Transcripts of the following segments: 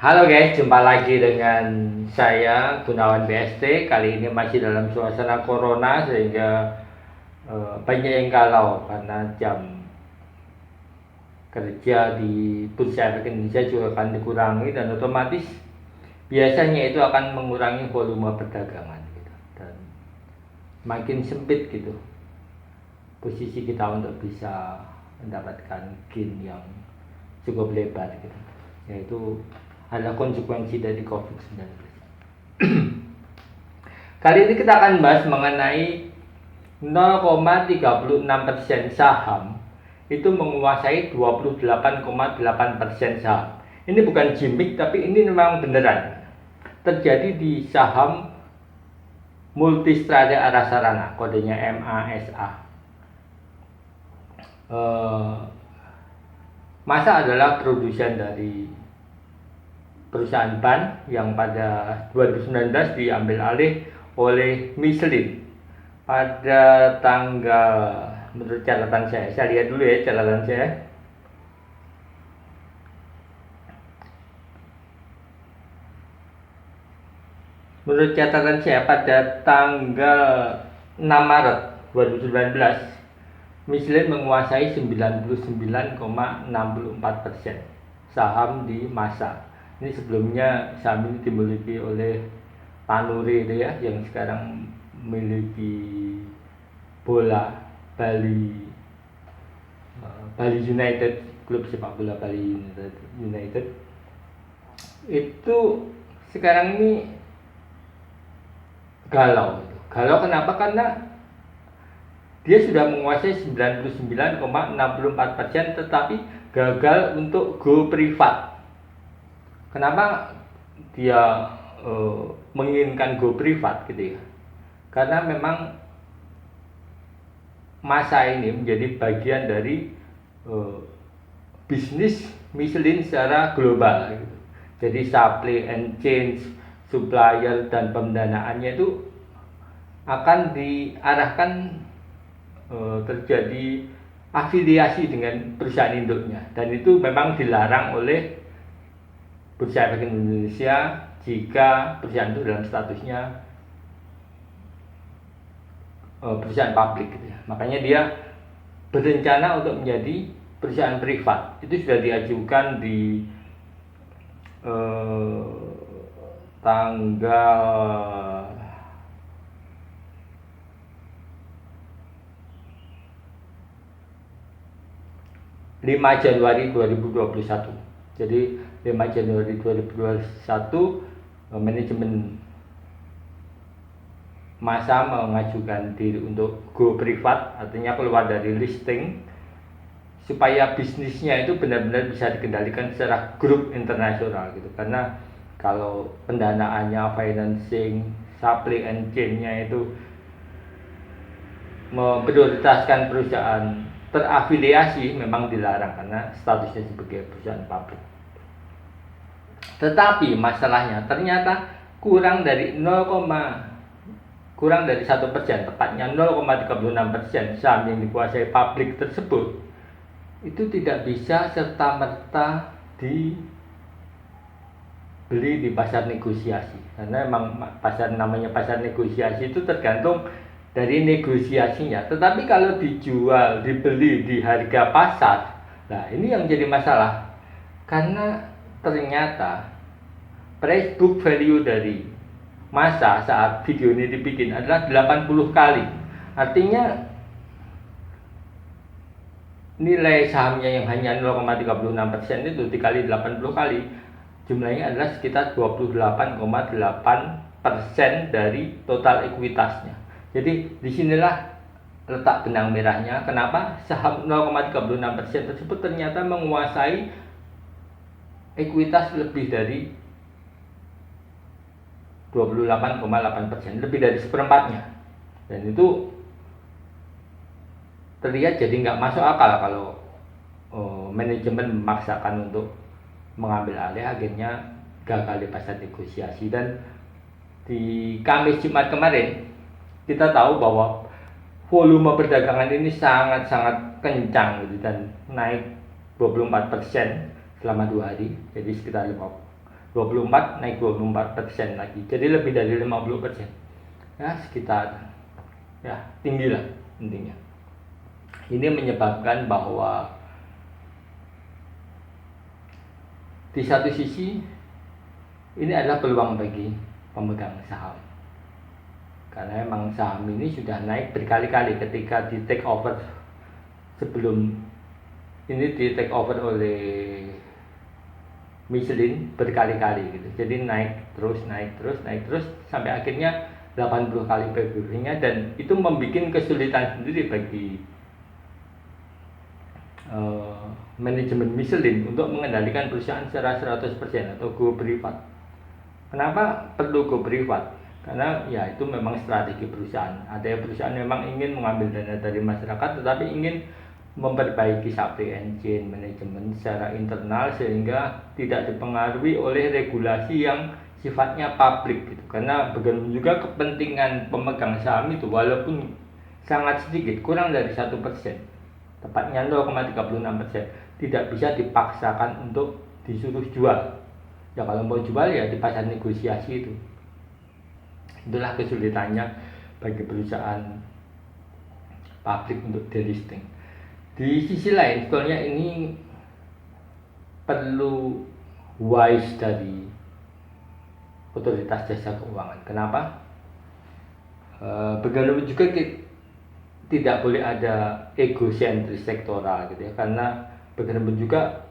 Halo guys, jumpa lagi dengan saya Gunawan BST. Kali ini masih dalam suasana corona sehingga banyak yang galau karena jam kerja di Bursa Efek Indonesia juga akan dikurangi dan otomatis biasanya itu akan mengurangi volume perdagangan gitu. Dan makin sempit gitu posisi kita untuk bisa mendapatkan gain yang cukup lebar gitu, yaitu ada konsekuensi dari COVID-19. Kali ini kita akan bahas mengenai 0,36% saham itu menguasai 28,8% saham. Ini bukan gimmick, tapi ini memang beneran terjadi di saham Multistrada Arasarana, kodenya MASA. Masa adalah produsen dari perusahaan ban yang pada 2019 diambil alih oleh Michelin pada tanggal, menurut catatan saya lihat dulu ya catatan saya, menurut catatan saya pada tanggal 6 Maret 2019 Michelin menguasai 99,64% saham di Masa. Ini sebelumnya saham ini dimiliki oleh Tanuri itu ya, yang sekarang memiliki bola Bali United, klub sepak bola Bali United. Itu sekarang ini galau. Kenapa? Karena dia sudah menguasai 99,64% tetapi gagal untuk go privat. Kenapa dia menginginkan go privat gitu ya? Karena memang Masa ini menjadi bagian dari bisnis Michelin secara global gitu. Jadi supply and change, supplier dan pendanaannya itu akan diarahkan terjadi afiliasi dengan perusahaan induknya, dan itu memang dilarang oleh Bursa Efek Indonesia jika perusahaan itu dalam statusnya perusahaan publik gitu ya. Makanya dia berencana untuk menjadi perusahaan privat. Itu sudah diajukan di tanggal 5 Januari 2021. Jadi 5 Januari 2021 manajemen Masa mengajukan diri untuk go privat, artinya keluar dari listing supaya bisnisnya itu benar-benar bisa dikendalikan secara grup internasional gitu. Karena kalau pendanaannya, financing, supply and chain-nya itu memprioritaskan perusahaan terafiliasi memang dilarang karena statusnya sebagai perusahaan publik. Tetapi masalahnya ternyata kurang dari 1%, tepatnya 0,36% saham yang dikuasai publik tersebut itu tidak bisa serta-merta dibeli di pasar negosiasi, karena memang namanya pasar negosiasi itu tergantung dari negosiasinya. Tetapi kalau dijual, dibeli di harga pasar, nah ini yang jadi masalah, karena ternyata price book value dari Masa saat video ini dibikin adalah 80 kali. Artinya nilai sahamnya yang hanya 0,36% itu dikali 80 kali, jumlahnya adalah sekitar 28,8% dari total ekuitasnya. Jadi disinilah letak benang merahnya kenapa saham 0,36% tersebut ternyata menguasai ekuitas lebih dari 28,8%, lebih dari seperempatnya. Dan itu terlihat jadi nggak masuk akal kalau manajemen memaksakan untuk mengambil alih, akhirnya gagal di pasar negosiasi. Dan di Kamis Jumat kemarin kita tahu bahwa volume perdagangan ini sangat-sangat kencang gitu, dan naik 24% selama 2 hari, jadi sekitar 24 naik 24% lagi, jadi lebih dari 50%. Ya sekitar, ya tinggi lah intinya. Ini menyebabkan bahwa di satu sisi ini adalah peluang bagi pemegang saham, karena emang saham ini sudah naik berkali-kali ketika di take over, sebelum ini di take over oleh Michelin berkali-kali gitu. Jadi naik terus sampai akhirnya 80 kali PBB-nya, dan itu membuat kesulitan sendiri bagi manajemen Michelin untuk mengendalikan perusahaan secara 100% atau go privat. Kenapa perlu go privat? Karena ya itu memang strategi perusahaan. Ada perusahaan memang ingin mengambil dana dari masyarakat, tetapi ingin memperbaiki supply chain manajemen secara internal sehingga tidak dipengaruhi oleh regulasi yang sifatnya publik gitu. Karena bagaimanapun juga kepentingan pemegang saham itu walaupun sangat sedikit, kurang dari 1%, tepatnya 0,36%, tidak bisa dipaksakan untuk disuruh jual. Ya kalau mau jual ya di pasar negosiasi itu. Itulah kesulitannya bagi perusahaan publik untuk delisting. Di sisi lain, sebetulnya ini perlu wise dari otoritas jasa keuangan. Kenapa? Bagaimanapun juga tidak boleh ada egosentris sektoral gitu ya, karena bagaimanapun juga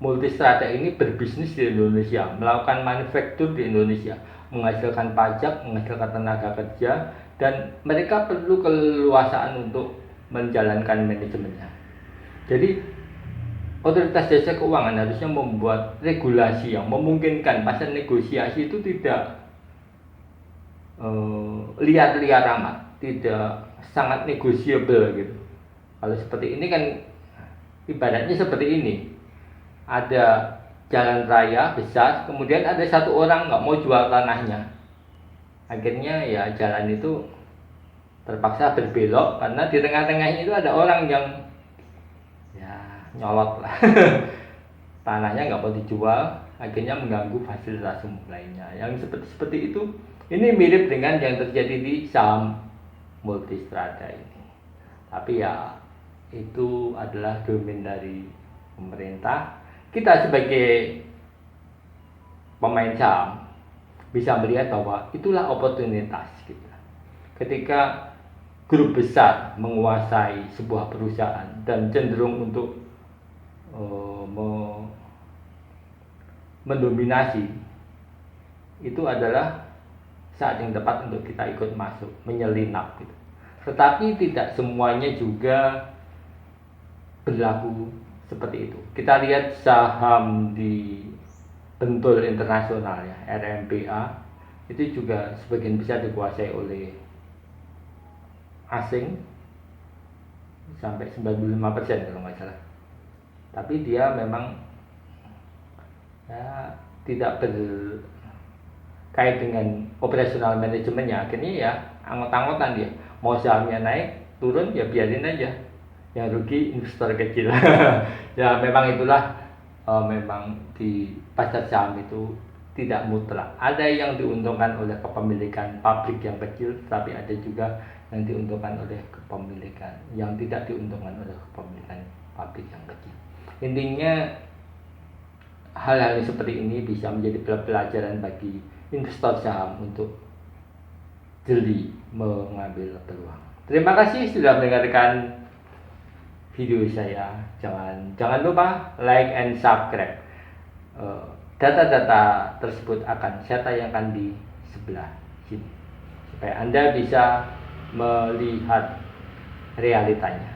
Multistrada ini berbisnis di Indonesia, melakukan manufaktur di Indonesia, menghasilkan pajak, menghasilkan tenaga kerja, dan mereka perlu keleluasaan untuk menjalankan manajemennya. Jadi otoritas jasa keuangan harusnya membuat regulasi yang memungkinkan pasar negosiasi itu tidak liar-liar amat, tidak sangat negosiable gitu. Kalau seperti ini kan ibaratnya seperti ini, ada jalan raya besar, kemudian ada satu orang nggak mau jual tanahnya, akhirnya ya jalan itu terpaksa berbelok karena di tengah-tengahnya itu ada orang yang ya nyolot lah tanahnya nggak mau dijual, akhirnya mengganggu fasilitas umum lainnya yang seperti itu. Ini mirip dengan yang terjadi di saham Multistrada ini, tapi ya itu adalah domain dari pemerintah. Kita sebagai pemain saham bisa melihat bahwa itulah oportunitas kita. Ketika grup besar menguasai sebuah perusahaan dan cenderung untuk mendominasi, itu adalah saat yang tepat untuk kita ikut masuk, menyelinap gitu. Tetapi tidak semuanya juga berlaku seperti itu. Kita lihat saham di Bentul Internasional ya, RMPA, itu juga sebagian besar dikuasai oleh asing, sampai 95% kalau nggak salah. Tapi dia memang ya tidak berkait dengan operasional manajemennya, akhirnya ya anggot-anggotan dia. Mau sahamnya naik turun ya biarin aja, yang rugi investor kecil. Ya memang itulah, memang di pasar saham itu tidak mutlak. Ada yang diuntungkan oleh kepemilikan pabrik yang kecil, tapi ada juga yang diuntungkan oleh kepemilikan yang tidak diuntungkan oleh kepemilikan pabrik yang kecil. Intinya hal-hal seperti ini bisa menjadi pelajaran bagi investor saham untuk jeli mengambil peluang. Terima kasih sudah mendengarkan video saya. Jangan lupa like and subscribe. Data-data tersebut akan saya tayangkan di sebelah sini supaya Anda bisa melihat realitanya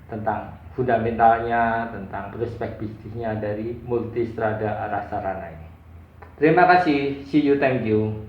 tentang fundamentalnya, tentang prospek bisnisnya dari Multistrada Arasarana ini. Terima kasih, see you, thank you.